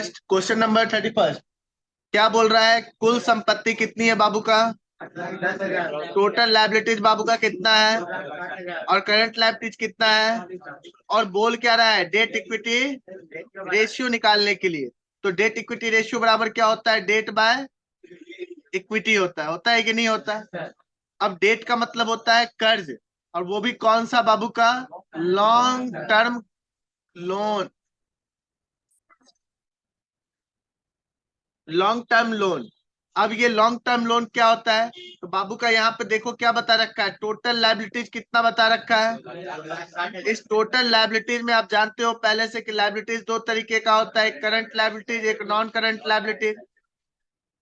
Question number 31 क्या बोल रहा है? कुल संपत्ति कितनी है बाबू का? टोटल लायबिलिटीज बाबू का कितना है? और करंट लायबिलिटीज कितना है? और बोल क्या रहा है? डेट इक्विटी रेशियो निकालने के लिए। तो डेट इक्विटी रेशियो बराबर क्या होता है? डेट बाय इक्विटी होता है कि नहीं होता है? अब डेट का मतलब होता है कर्ज, और वो भी कौन सा बाबू का? Long term loan. Long term loan. अब ये लॉन्ग टर्म लोन क्या होता है? तो बाबू का यहाँ पे देखो क्या बता रखा है, टोटल लायबिलिटीज कितना बता रखा है। इस टोटल लायबिलिटीज में आप जानते हो पहले से कि लायबिलिटीज दो तरीके का होता है, एक करंट लायबिलिटीज, एक नॉन करंट लायबिलिटीज।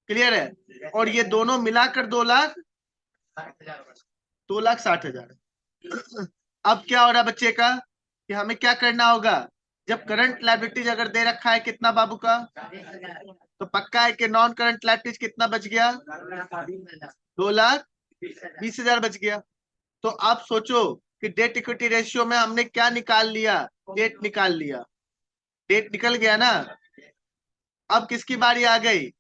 क्लियर है? और ये दोनों मिलाकर 2,60,000। अब क्या हो रहा है बच्चे का कि हमें क्या करना होगा? जब करंट लायबिलिटीज अगर दे रखा है कितना बाबू का, तो पक्का है कि नॉन करंट लायबिलिटीज कितना बच गया? 2,20,000 बच गया। तो आप सोचो कि डेट इक्विटी रेशियो में हमने क्या निकाल लिया? डेट निकाल लिया। डेट निकल गया ना। अब किसकी बारी आ गई?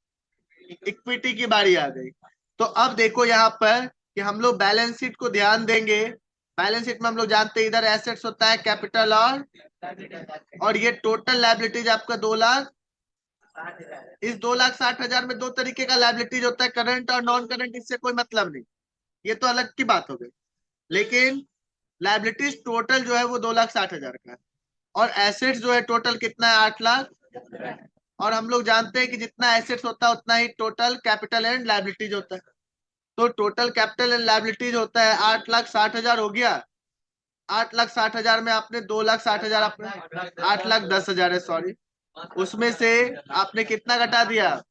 इक्विटी की बारी आ गई। तो अब देखो यहाँ पर कि हम लोग बैलेंस शीट को ध्यान देंगे। बैलेंस शीट में हम लोग जानते हैं इधर एसेट्स होता है कैपिटल, और ये टोटल लायबिलिटीज आपका 2,00,000। इस 2,60,000 में दो तरीके का लायबिलिटीज होता है, करंट और नॉन करंट, इससे कोई मतलब नहीं, ये तो अलग की बात हो गई। लेकिन लायबिलिटीज टोटल जो है वो 2,60,000 का है, और एसेट्स जो है टोटल कितना है? 8,00,000। और हम लोग जानते हैं कि जितना एसेट्स होता है उतना ही टोटल कैपिटल एंड लायबिलिटीज होता है। तो टोटल कैपिटल एंड लायबिलिटीज होता है 8,60,000 हो गया। 8,60,000 में आपने 2,60,000, आपने 8,10,000 है, सॉरी, उसमें से आपने कितना घटा दिया?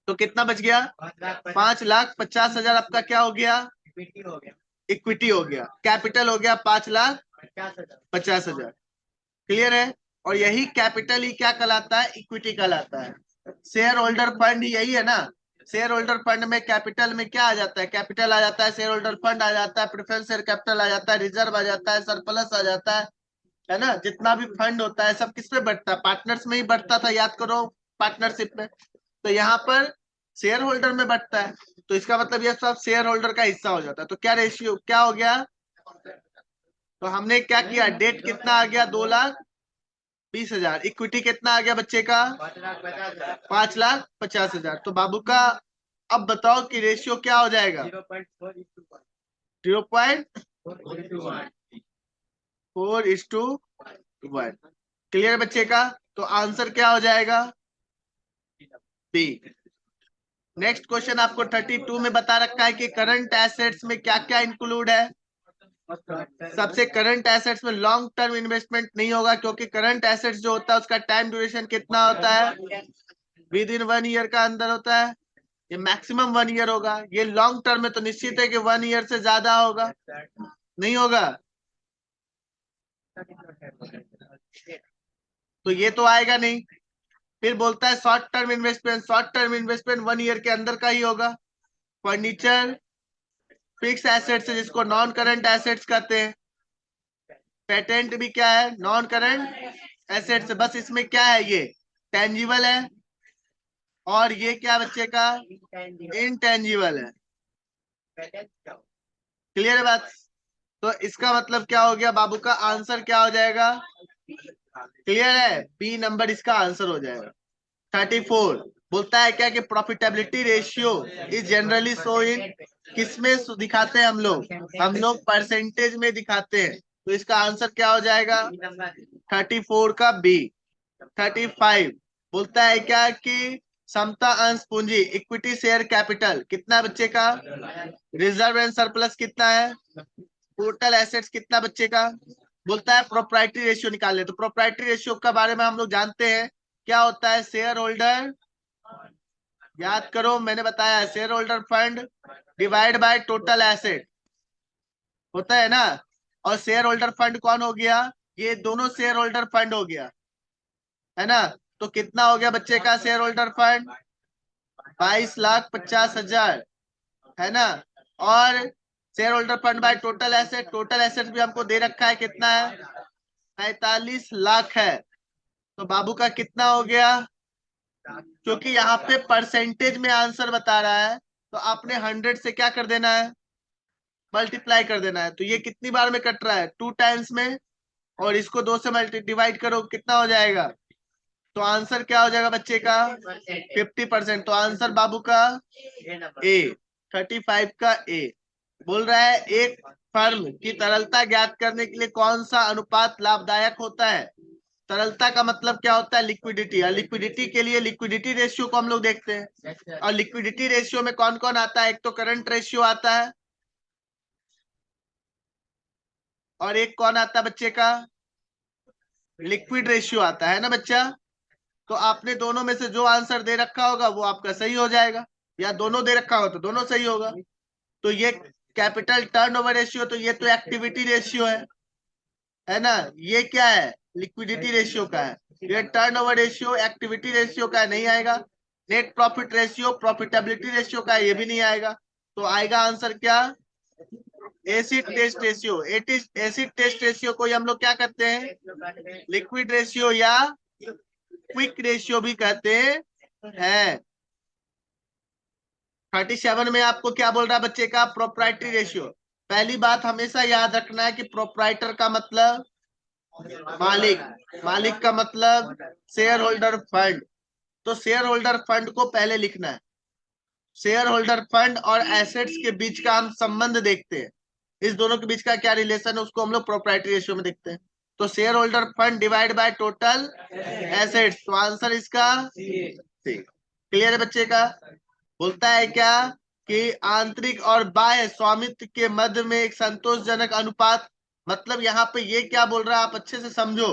तो कितना बच गया? 5,50,000 आपका क्या हो गया? इक्विटी हो गया। कैपिटल हो गया 5,50,000। क्लियर है? और यही कैपिटल ही क्या कहलाता है? इक्विटी कहलाता है। शेयर होल्डर फंड यही है ना। शेयर होल्डर फंड में कैपिटल में क्या आ जाता है? कैपिटल आ जाता है, शेयर होल्डर फंड आ जाता है, प्रेफरेंस शेयर कैपिटल आ जाता है, रिजर्व आ जाता है, सरप्लस आ जाता है ना। जितना भी फंड होता है सब किस पे बढ़ता है? पार्टनर्स में ही बढ़ता था, याद करो, पार्टनरशिप में। तो यहाँ पर शेयर होल्डर में बढ़ता है, तो इसका मतलब यह सब शेयर होल्डर का हिस्सा हो जाता है। तो क्या रेशियो क्या हो गया? तो हमने क्या किया? डेट कितना आ गया? 2,20,000। इक्विटी कितना आ गया बच्चे का? 5,50,000। तो बाबू का अब बताओ कि रेशियो क्या हो जाएगा? 0.4:1। क्लियर है बच्चे का? तो आंसर क्या हो जाएगा? बी। नेक्स्ट क्वेश्चन आपको 32 में बता रखा है कि करंट एसेट्स में क्या क्या इंक्लूड है। सबसे करंट एसेट्स में लॉन्ग टर्म इन्वेस्टमेंट नहीं होगा, क्योंकि करंट एसेट्स जो होता है उसका टाइम ड्यूरेशन कितना होता है? विद इन 1 ईयर का अंदर होता है। ये मैक्सिमम 1 ईयर होगा। ये लॉन्ग टर्म में तो निश्चित है कि 1 ईयर से ज्यादा होगा, नहीं होगा। तो ये तो आएगा नहीं। फिर बोलता है short term investment. Short term investment 1 year के अंदर का ही होगा। फर्नीचर फिक्स एसेट्स है, जिसको नॉन करंट एसेट्स कहते हैं। पेटेंट भी क्या है? Non current assets. बस इसमें क्या है? ये टेंजिबल है, और ये क्या बच्चे का? इनटेंजिबल है। क्लियर है बात? तो इसका मतलब क्या हो गया बाबू का? आंसर क्या हो जाएगा? क्लियर है? बी नंबर इसका आंसर हो जाएगा। 34 बोलता है क्या कि profitability ratio is generally show in, किसमें दिखाते हैं हम लोग? हम लोग परसेंटेज में दिखाते हैं। तो इसका आंसर क्या हो जाएगा? 34 का बी। 35 बोलता है क्या कि समता अंश पूंजी इक्विटी शेयर कैपिटल कितना बच्चे का? रिजर्व एंड सरप्लस कितना है? टोटल एसेट्स कितना बच्चे का? बोलता है प्रोप्राइटरी रेशियो निकाल ले। तो प्रोप्राइटरी रेशियो के बारे में हम लोग जानते हैं क्या होता है? शेयर होल्डर, याद करो मैंने बताया, share holder fund divide by total asset होता है ना। और शेयर होल्डर फंड कौन हो गया? ये दोनों शेयर होल्डर फंड हो गया, है ना। तो कितना हो गया बच्चे का शेयर होल्डर फंड? 22,50,000, है ना। और share holder fund by total asset, total asset भी हमको दे रखा है कितना है? 45 लाख है। तो बाबू का कितना हो गया? क्योंकि यहाँ पे परसेंटेज में आंसर बता रहा है, तो आपने 100 से क्या कर देना है? मल्टीप्लाई कर देना है। तो ये कितनी बार में कट रहा है? 2 टाइम्स में। और इसको 2 से मल्टी डिवाइड करो, कितना हो जाएगा? तो आंसर क्या हो जाएगा बच्चे का? 50%। तो आंसर बाबू का ए, 35 का ए। बोल रहा है एक फर्म की तरलता ज्ञात करने के लिए कौन सा अनुपात लाभदायक होता है? तरलता का मतलब क्या होता है? लिक्विडिटी। और लिक्विडिटी के लिए लिक्विडिटी रेशियो को हम लोग देखते हैं। और लिक्विडिटी रेशियो में कौन कौन आता है? एक तो करंट रेशियो आता है, और एक कौन आता है बच्चे का? लिक्विड रेशियो आता है ना बच्चा। तो आपने दोनों में से जो आंसर दे रखा होगा वो आपका सही हो जाएगा, या दोनों दे रखा होगा तो दोनों सही होगा। तो ये कैपिटल टर्नओवर रेशियो, तो ये तो एक्टिविटी रेशियो है ना। ये क्या है? लिक्विडिटी रेशियो का है। ये टर्नओवर रेशियो एक्टिविटी रेशियो का नहीं आएगा। Net profit ratio profitability ratio का है, ये भी नहीं आएगा। तो आएगा आंसर क्या? Acid test ratio. Acid test ratio को हम लोग क्या कहते हैं? लिक्विड रेशियो या क्विक रेशियो भी कहते हैं। 37 में आपको क्या बोल रहा है बच्चे का? Proprietary ratio. पहली बात हमेशा याद रखना है कि प्रोप्राइटर का मतलब मालिक, मालिक का मतलब शेयर होल्डर फंड। तो शेयर होल्डर फंड को पहले लिखना है। शेयर होल्डर फंड और एसेट्स के बीच का हम संबंध देखते हैं, इस दोनों के बीच का क्या रिलेशन है उसको हम लोग प्रोप्राइटरी रेशियो में देखते हैं। तो share holder fund divide by total assets, तो आंसर इसका सी। क्लियर है बच्चे का? बोलता है क्या कि आंतरिक और बाह्य स्वामित्व के मध्य में एक संतोषजनक अनुपात। मतलब यहाँ पे ये क्या बोल रहा है आप अच्छे से समझो।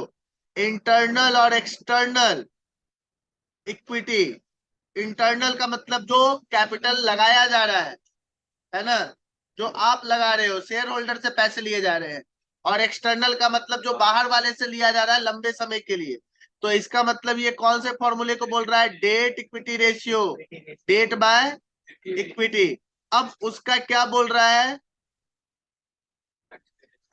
इंटरनल और एक्सटर्नल इक्विटी। इंटरनल का मतलब जो कैपिटल लगाया जा रहा है ना, जो आप लगा रहे हो, शेयर होल्डर से पैसे लिए जा रहे हैं। और एक्सटर्नल का मतलब जो बाहर वाले से लिया जा रहा है लंबे समय के लिए। तो इसका मतलब ये कौन से फॉर्मूले को बोल रहा है? Debt equity ratio, debt by equity. अब उसका क्या बोल रहा है?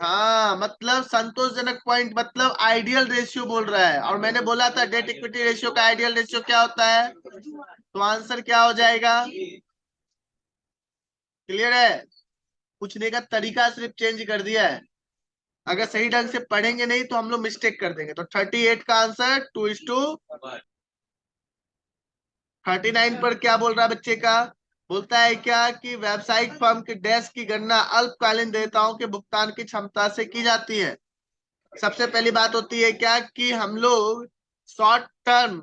हाँ, मतलब संतोषजनक पॉइंट, मतलब आइडियल रेशियो बोल रहा है। और मैंने बोला था डेट इक्विटी रेशियो का आइडियल रेशियो क्या होता है? तो आंसर क्या हो जाएगा? क्लियर है? पूछने का तरीका सिर्फ चेंज कर दिया है। अगर सही ढंग से पढ़ेंगे नहीं तो हम लोग मिस्टेक कर देंगे। तो 38 का आंसर 2:। 39 पर क्या बोल रहा है बच्चे का? बोलता है क्या कि व्यावसायिक फर्म के डैश की गणना अल्पकालीन देयताओं के भुगतान की क्षमता से की जाती है। सबसे पहली बात होती है क्या कि हम लोग शॉर्ट टर्म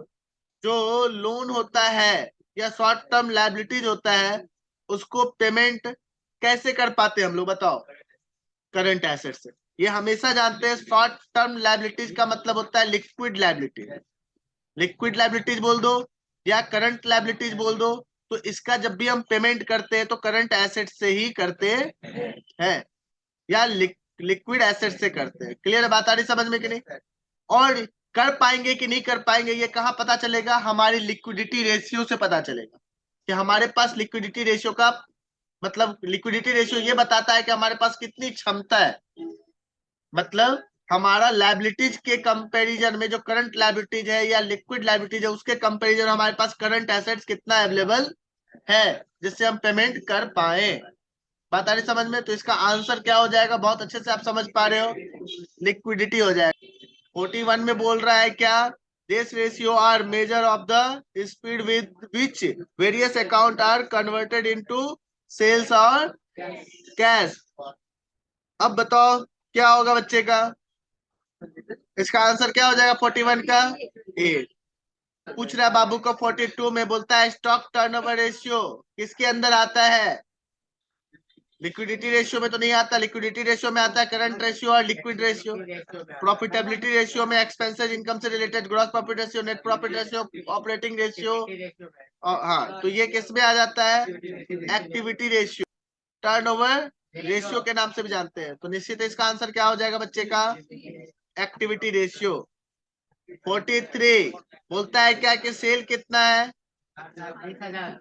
जो लोन होता है या शॉर्ट टर्म लायबिलिटीज होता है उसको पेमेंट कैसे कर पाते हैं हम लोग? बताओ। करंट एसेट से। ये हमेशा जानते हैं शॉर्ट टर्म लायबिलिटीज का मतलब होता है लिक्विड लायबिलिटी। लिक्विड लायबिलिटीज बोल दो या करंट लायबिलिटीज बोल दो, तो इसका जब भी हम पेमेंट करते हैं तो करंट एसेट से ही करते हैं, या लिक्विड एसेट से करते हैं। क्लियर है? बात आ रही समझ में कि नहीं? और कर पाएंगे कि नहीं कर पाएंगे ये कहाँ पता चलेगा? हमारी लिक्विडिटी रेशियो से पता चलेगा कि हमारे पास लिक्विडिटी रेशियो का मतलब, लिक्विडिटी रेशियो ये बताता है कि हमारे पास कितनी क्षमता है। मतलब हमारा लायबिलिटीज के कंपैरिजन में जो करंट लायबिलिटीज है या लिक्विड लायबिलिटीज है उसके कंपैरिजन हमारे पास करंट एसेट्स कितना अवेलेबल है जिससे हम पेमेंट कर पाए। बात आ रही समझ में? तो इसका आंसर क्या हो जाएगा? बहुत अच्छे से आप समझ पा रहे हो, लिक्विडिटी हो जाएगा। 41 में बोल रहा है क्या? This ratio are measure of the speed with which various account are converted into sales और कैश। अब बताओ क्या होगा बच्चे का? इसका आंसर क्या हो जाएगा 41 का? ए। पूछ रहा है बाबू को 42 में, बोलता है स्टॉक टर्नओवर रेशियो किसके अंदर आता है? लिक्विडिटी रेशियो में तो नहीं आता। लिक्विडिटी रेशियो में आता है करंट रेशियो और लिक्विड रेशियो। प्रॉफिटेबिलिटी रेशियो में एक्सपेंसेस इनकम से related, gross profit ratio, net profit ratio, operating ratio. हाँ, तो ये किस में आ जाता है? एक्टिविटी रेशियो, टर्नओवर रेशियो के नाम से भी जानते हैं। तो निश्चित इसका आंसर क्या हो जाएगा बच्चे का? Activity ratio. 43 बोलता है क्या कि सेल कितना है?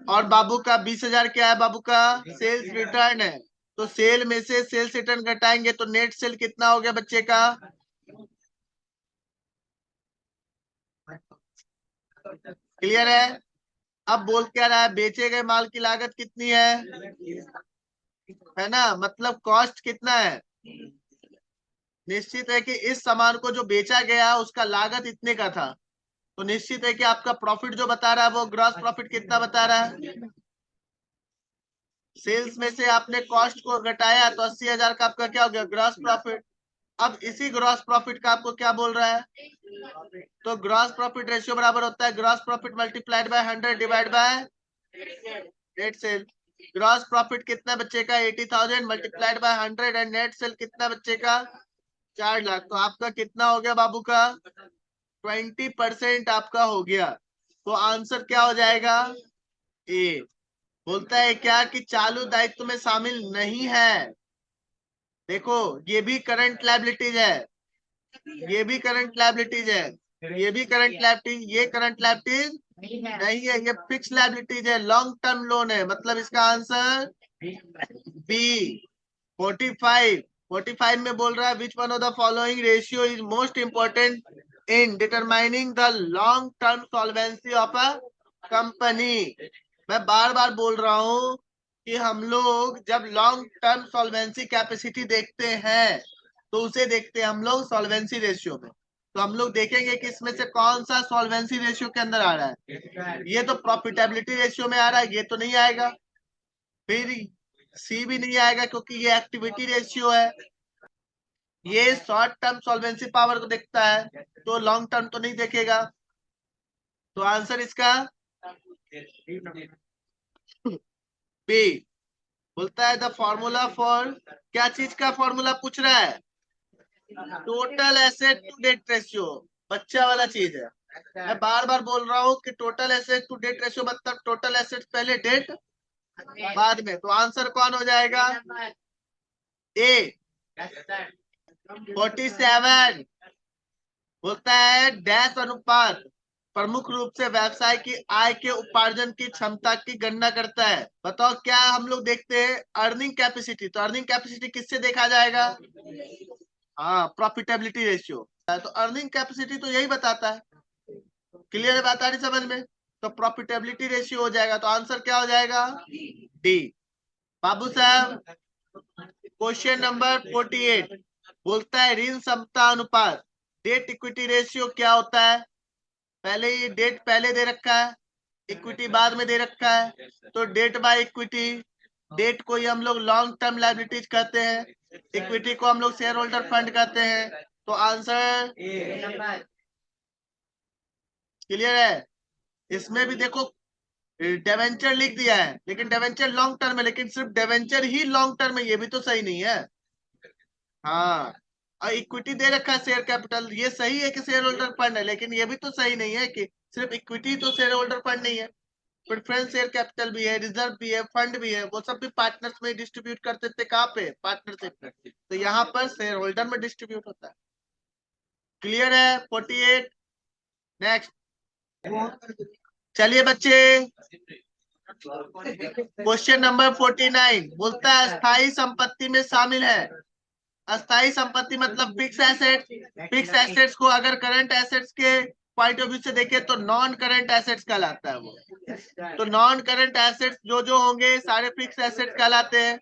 और बाबू का 20,000 क्या है? बाबू का सेल्स रिटर्न है। तो सेल में से सेल्स रिटर्न घटाएंगे तो नेट सेल कितना हो गया बच्चे का? क्लियर है? अब बोल क्या रहा है, बेचे गए माल की लागत कितनी है ना, मतलब कॉस्ट कितना है, निश्चित है कि इस सामान को जो बेचा गया उसका लागत इतने का था, तो निश्चित है कि आपका प्रॉफिट जो बता रहा है वो ग्रॉस प्रॉफिट कितना बता रहा है। सेल्स में से आपने कॉस्ट को घटाया तो 80,000 का आपका क्या हो गया, ग्रॉस प्रॉफिट। अब इसी ग्रॉस प्रॉफिट का आपको क्या बोल रहा है, तो ग्रॉस प्रॉफिट रेशियो बराबर होता है gross profit multiplied by 100 divide by net cell. Gross profit कितना बचेगा, 80,000 multiplied by 100 and net cell कितना बचेगा, 4 लाख। तो आपका कितना हो गया बाबू का, 20% आपका हो गया। तो आंसर क्या हो जाएगा, ए। बोलता है क्या कि चालू दायित्व में शामिल नहीं है। देखो ये भी करंट लायबिलिटीज है, ये भी करंट लायबिलिटीज है, ये भी करंट लायबिलिटीज, ये करंट लायबिलिटीज नहीं है, ये फिक्स लायबिलिटीज है, लॉन्ग टर्म लोन है, मतलब इसका आंसर बी। 45 में बोल रहा है which one of the following ratio is most important in determining the long term solvency of a company. मैं बार बार बोल रहा हूं कि हम लोग जब लॉन्ग टर्म सॉल्वेंसी कैपेसिटी देखते हैं तो उसे देखते हैं हम लोग सॉल्वेंसी रेशियो में। तो हम लोग देखेंगे कि इसमें से कौन सा सॉल्वेंसी रेशियो के अंदर आ रहा है, ये तो प्रॉफिटेबिलिटी रेशियो में आ रहा है, ये तो नहीं आएगा, फिर सी भी नहीं आएगा क्योंकि ये एक्टिविटी रेशियो है, ये शॉर्ट टर्म सॉल्वेंसी पावर को देखता है तो लॉन्ग टर्म तो नहीं देखेगा। तो आंसर इसका बी। बोलता है द फॉर्मूला फॉर, क्या चीज का फॉर्मूला पूछ रहा है, total asset to debt ratio, बच्चा वाला चीज है। मैं बार बार बोल रहा हूँ कि total asset to debt ratio मतलब टोटल एसेट पहले, डेट बाद में। तो आंसर कौन हो जाएगा, ए 47। बोलता है डैश अनुपात प्रमुख रूप से व्यवसाय की आय के उपार्जन की क्षमता की गणना करता है। बताओ क्या हम लोग देखते हैं, अर्निंग कैपेसिटी। तो अर्निंग कैपेसिटी किससे देखा जाएगा, हाँ प्रॉफिटेबिलिटी रेशियो। तो अर्निंग कैपेसिटी तो यही बताता है। क्लियर है बात आ रही समझ में, तो प्रॉफिटेबिलिटी रेशियो हो जाएगा। तो आंसर क्या हो जाएगा, डी। बाबू साहब क्वेश्चन नंबर 48 बोलता है ऋण क्षमता अनुपात डेट इक्विटी रेशियो क्या होता है। पहले ही डेट पहले दे रखा है, इक्विटी बाद में दे रखा है, तो डेट बाय इक्विटी, डेट को ही हम लोग लॉन्ग टर्म लायबिलिटीज कहते हैं, इक्विटी को हम लोग शेयर होल्डर फंड कहते हैं। तो आंसर क्लियर है। इसमें भी देखो डेवेंचर लिख दिया है, लेकिन डेवेंचर लॉन्ग टर्म है, लेकिन सिर्फ डेवेंचर ही लॉन्ग टर्म है, ये भी तो सही नहीं है। हाँ, और इक्विटी दे रखा है शेयर कैपिटल, ये सही है कि शेयर होल्डर फंड है, लेकिन ये भी तो सही नहीं है कि सिर्फ इक्विटी तो शेयर होल्डर फंड नहीं है, प्रेफरेंस शेयर कैपिटल भी है, रिजर्व भी है, फंड भी है, वो सब भी पार्टनर्स में डिस्ट्रीब्यूट करते थे, कहाँ पे, पार्टनरशिप में। तो यहाँ पर शेयर होल्डर में डिस्ट्रीब्यूट होता है। क्लियर है 48। नेक्स्ट चलिए बच्चे, क्वेश्चन नंबर 49 बोलता है अस्थाई संपत्ति में शामिल है। अस्थाई संपत्ति मतलब फिक्स एसेट, फिक्स एसेट्स को अगर करंट एसेट्स के पॉइंट ऑफ व्यू से देखें तो नॉन करंट एसेट्स कहलाता है वो। तो नॉन करंट एसेट्स जो जो होंगे सारे फिक्स एसेट्स कहलाते हैं।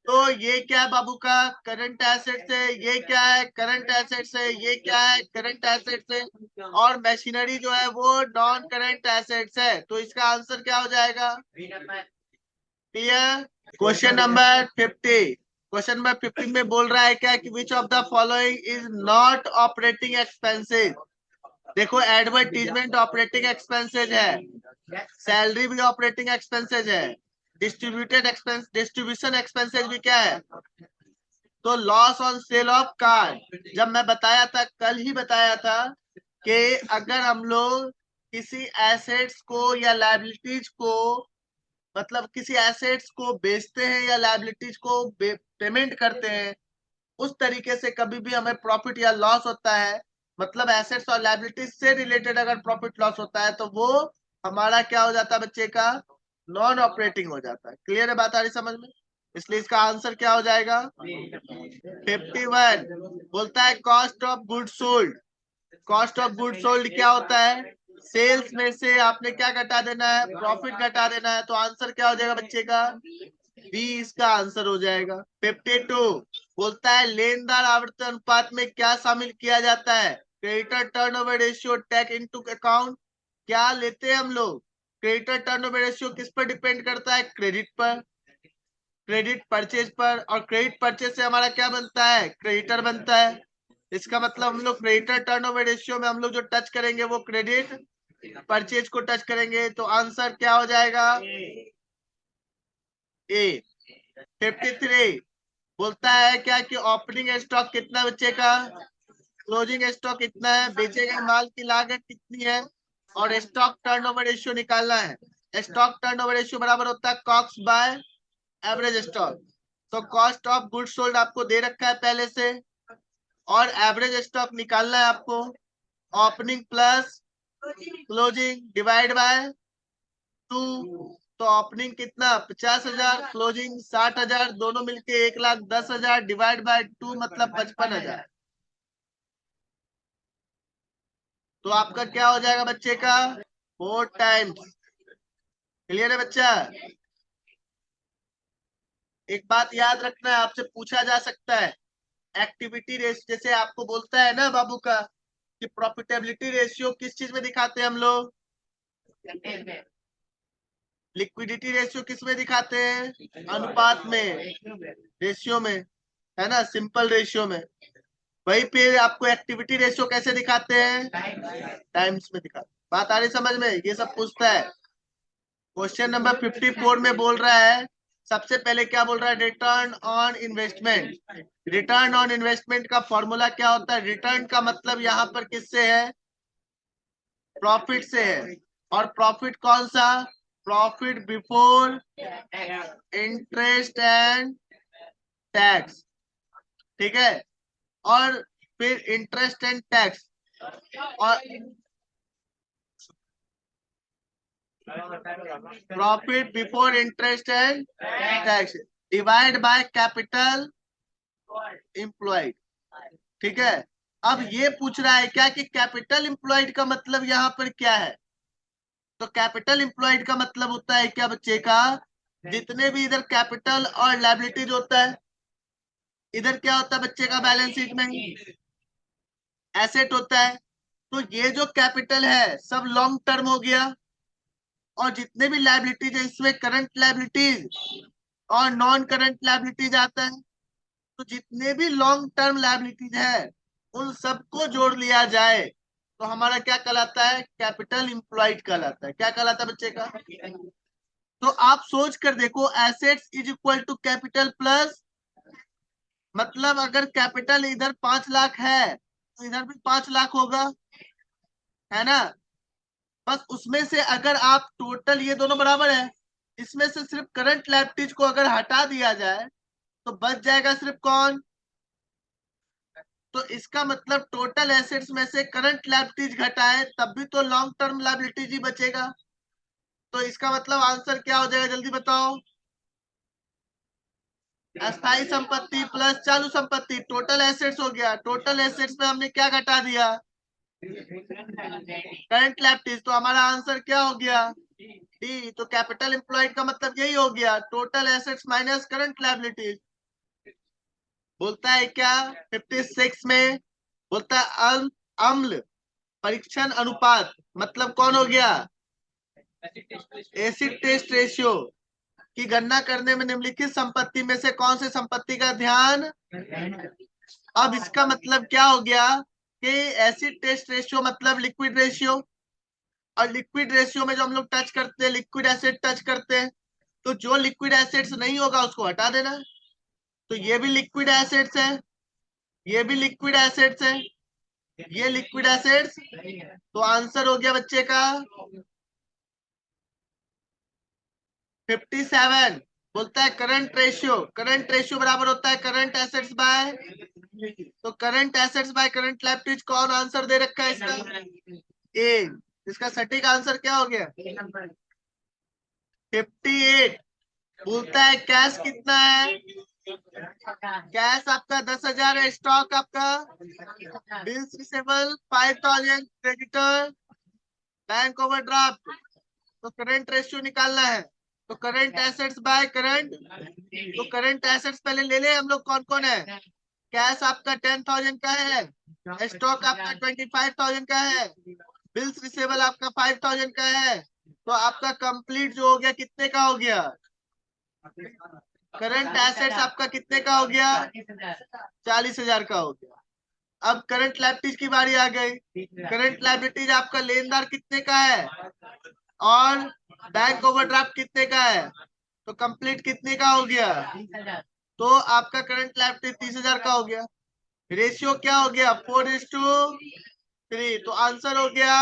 तो ये क्या है बाबू का, करंट एसेट्स है, ये क्या है करंट एसेट्स है, ये क्या है करंट एसेट्स है, और मशीनरी जो है वो नॉन करंट एसेट्स है। तो इसका आंसर क्या हो जाएगा, clear. Question number 50, question number 50 में बोल रहा है क्या कि which of the following is not operating expenses. देखो एडवर्टीजमेंट ऑपरेटिंग एक्सपेंसेस है, सैलरी भी ऑपरेटिंग एक्सपेंसेस है, डिस्ट्रीब्यूटेड एक्सपेंस, डिस्ट्रीब्यूशन एक्सपेंसेस भी क्या है। तो loss on sale of car, जब मैं बताया था, कल ही बताया था कि अगर हम लोग किसी एसेट्स को या लायबिलिटीज को, मतलब किसी एसेट्स को बेचते हैं या लायबिलिटीज को पेमेंट करते हैं, उस तरीके से कभी भी हमें प्रॉफिट या लॉस होता है, मतलब एसेट्स और लायबिलिटीज से रिलेटेड अगर प्रॉफिट लॉस होता है तो वो हमारा क्या हो जाता है बच्चे का, नॉन ऑपरेटिंग हो जाता है। क्लियर है बात आ रही समझ में, इसलिए इसका आंसर क्या हो जाएगा 51। बोलता है cost of good sold, cost of good sold क्या होता है, सेल्स में से आपने क्या घटा देना है, प्रॉफिट घटा देना है। तो आंसर क्या हो जाएगा बच्चे का, बी इसका आंसर हो जाएगा। 52 बोलता है लेनदार आवर्तन अनुपात में क्या शामिल किया जाता है, creditor turnover ratio take into account. क्या लेते हैं हम लोग, क्रेडिटर टर्नओवर रेशियो किस पर डिपेंड करता है, क्रेडिट पर, क्रेडिट परचेज पर। और क्रेडिट परचेज से हमारा क्या बनता है, क्रेडिटर बनता है। इसका मतलब हम लोग क्रेडिटर टर्नओवर रेशियो में हम लोग जो टच करेंगे वो क्रेडिट परचेज को टच करेंगे। तो आंसर क्या हो जाएगा, ए। 53 बोलता है क्या कि ओपनिंग स्टॉक कितना बच्चे का, क्लोजिंग स्टॉक कितना है, बेचे गए माल की लागत कितनी है, और स्टॉक टर्नओवर रेशियो निकालना है। स्टॉक टर्नओवर रेशियो बराबर होता है कॉस्ट बाय एवरेज स्टॉक। तो कॉस्ट ऑफ गुड सोल्ड आपको दे रखा है पहले से, और एवरेज स्टॉक निकालना है आपको। Opening plus closing divide by 2। तो ओपनिंग कितना 50,000, क्लोजिंग 60,000, दोनों मिलके 1,10,000 डिवाइड बाय 2 मतलब 55,000। तो आपका क्या हो जाएगा बच्चे का, 4 टाइम्स। क्लियर है बच्चा। एक बात याद रखना है, आपसे पूछा जा सकता है एक्टिविटी रेशियो, जैसे आपको बोलता है ना बाबू का कि प्रॉफिटेबिलिटी रेशियो किस चीज में दिखाते हैं हम लोग, लिक्विडिटी रेशियो किस में दिखाते हैं, अनुपात में, रेशियो में, है ना, सिंपल रेशियो में। वही पे आपको एक्टिविटी रेशियो कैसे दिखाते हैं, टाइम्स में दिखाते हैं। बात आ रही समझ में, ये सब पूछता है। क्वेश्चन नंबर 54 में बोल रहा है, सबसे पहले क्या बोल रहा है, return on investment. Return on investment का फॉर्मूला क्या होता है, रिटर्न का मतलब यहाँ पर किससे है, प्रॉफिट से है। और प्रॉफिट कौन सा, profit before interest and tax, ठीक है। और फिर इंटरेस्ट एंड टैक्स, और profit before interest and tax divide by capital employed, ठीक है। अब ये पूछ रहा है क्या कि कैपिटल एम्प्लॉयड का मतलब यहाँ पर क्या है। तो कैपिटल एम्प्लॉयड का मतलब होता है क्या बच्चे का, जितने भी इधर कैपिटल और लायबिलिटीज होता है, इधर क्या होता है बच्चे का, बैलेंस शीट में एसेट होता है। तो ये जो कैपिटल है सब लॉन्ग टर्म हो गया, और जितने भी लायबिलिटीज है इसमें करंट लायबिलिटीज और नॉन करंट लायबिलिटीज आता है। तो जितने भी लॉन्ग टर्म लायबिलिटीज है उन सबको जोड़ लिया जाए तो हमारा क्या कहलाता है, कैपिटल इंप्लॉयड कहलाता है। क्या कहलाता है बच्चे का, तो आप सोच कर देखो, assets is equal to capital plus, मतलब अगर कैपिटल इधर 5 लाख है तो इधर भी 5 लाख होगा, है ना। बस उसमें से अगर आप टोटल, ये दोनों बराबर है, इसमें से सिर्फ करंट लायबिलिटीज को अगर हटा दिया जाए तो बच जाएगा सिर्फ कौन, तो इसका मतलब टोटल एसेट्स में से करंट लायबिलिटीज घटाए तब भी तो लॉन्ग टर्म लायबिलिटीज ही बचेगा। तो इसका मतलब आंसर क्या हो जाएगा, जल्दी बताओ, अस्थाई संपत्ति प्लस चालू संपत्ति, टोटल एसेट्स हो गया। टोटल एसेट्स में हमने क्या घटा दिया, करंट लायबिलिटीज। तो हमारा आंसर क्या हो गया, डी। तो कैपिटल एम्प्लॉयड का मतलब यही हो गया, total assets minus current liabilities. बोलता है क्या 56 में, बोलता है अम्ल परीक्षण अनुपात मतलब कौन हो गया, एसिड टेस्ट रेशियो की गणना करने में निम्नलिखित संपत्ति में से कौन सी संपत्ति का ध्यान। अब इसका मतलब क्या हो गया कि एसिड टेस्ट रेशियो मतलब लिक्विड रेशियो, और लिक्विड रेशियो में जो हम लोग टच करते हैं, लिक्विड एसिड टच करते हैं, तो जो लिक्विड एसिड्स नहीं होगा उसको हटा देना। तो ये भी लिक्विड एसिड्स है, ये भी लिक्विड एसिड्स है, ये लिक्विड एसिड्स। तो आंसर हो गया बच्चे का 57। बोलता है करंट रेशियो, करंट रेशियो बराबर होता है करंट एसेट्स बाय, तो current assets by current liabilities कौन आंसर दे रखा है इसका, ए। इसका सटीक आंसर क्या हो गया 58। बोलता है कैश कितना है, कैश आपका 10,000 है, स्टॉक आपका bills receivable 5,000, creditor bank overdraft, तो करंट रेशियो निकालना है। तो करंट एसेट्स बाय करंट, तो करंट एसेट्स पहले ले ले हम लोग कौन कौन है। कैश आपका 10,000 का है, स्टॉक आपका 25,000 का है, बिल्स रिसेबल आपका 5,000 का है। तो आपका कंप्लीट जो हो गया कितने का हो गया, करंट एसेट्स आपका कितने का हो गया, 40,000 का हो गया। अब करंट लायबिलिटीज की बारी आ गई। करंट लायबिलिटीज आपका लेनदार कितने का है और बैंक ओवरड्राफ्ट कितने का है, तो कंप्लीट कितने का हो गया, तो आपका करंट लायबिलिटी 30,000 का हो गया। रेशियो क्या हो गया, 4:3। तो आंसर हो गया